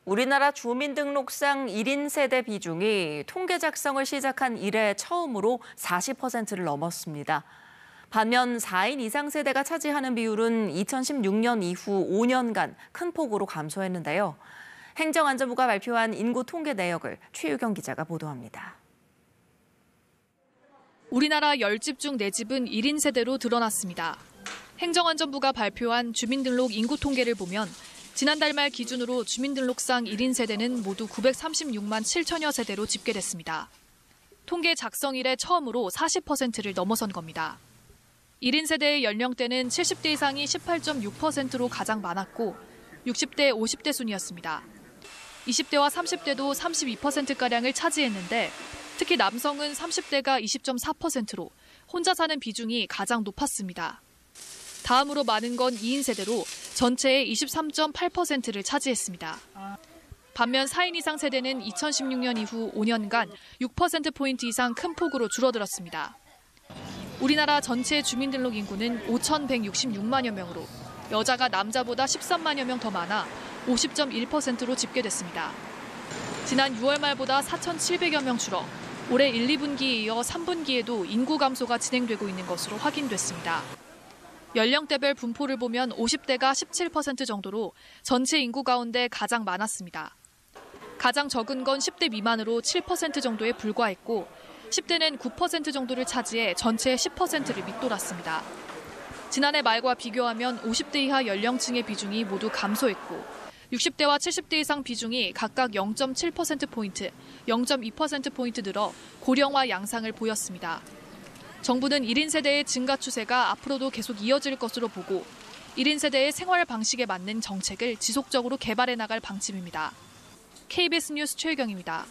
우리나라 주민등록상 1인 세대 비중이 통계 작성을 시작한 이래 처음으로 40%를 넘었습니다. 반면 4인 이상 세대가 차지하는 비율은 2016년 이후 5년간 큰 폭으로 감소했는데요. 행정안전부가 발표한 인구 통계 내역을 최유경 기자가 보도합니다. 우리나라 10집 중 4집은 1인 세대로 드러났습니다. 행정안전부가 발표한 주민등록 인구 통계를 보면 지난달 말 기준으로 주민등록상 1인 세대는 모두 936만 7천여 세대로 집계됐습니다. 통계 작성 이래 처음으로 40%를 넘어선 겁니다. 1인 세대의 연령대는 70대 이상이 18.6%로 가장 많았고 60대, 50대 순이었습니다. 20대와 30대도 32%가량을 차지했는데 특히 남성은 30대가 20.4%로 혼자 사는 비중이 가장 높았습니다. 다음으로 많은 건 2인 세대로 전체의 23.8%를 차지했습니다. 반면 4인 이상 세대는 2016년 이후 5년간 6%포인트 이상 큰 폭으로 줄어들었습니다. 우리나라 전체 주민등록 인구는 5,166만여 명으로 여자가 남자보다 13만여 명 더 많아 50.1%로 집계됐습니다. 지난 6월 말보다 4,700여 명 줄어 올해 1, 2분기에 이어 3분기에도 인구 감소가 진행되고 있는 것으로 확인됐습니다. 연령대별 분포를 보면 50대가 17% 정도로 전체 인구 가운데 가장 많았습니다. 가장 적은 건 10대 미만으로 7% 정도에 불과했고 10대는 9% 정도를 차지해 전체의 10%를 밑돌았습니다. 지난해 말과 비교하면 50대 이하 연령층의 비중이 모두 감소했고 60대와 70대 이상 비중이 각각 0.7%포인트, 0.2%포인트 늘어 고령화 양상을 보였습니다. 정부는 1인 세대의 증가 추세가 앞으로도 계속 이어질 것으로 보고 1인 세대의 생활 방식에 맞는 정책을 지속적으로 개발해 나갈 방침입니다. KBS 뉴스 최유경입니다.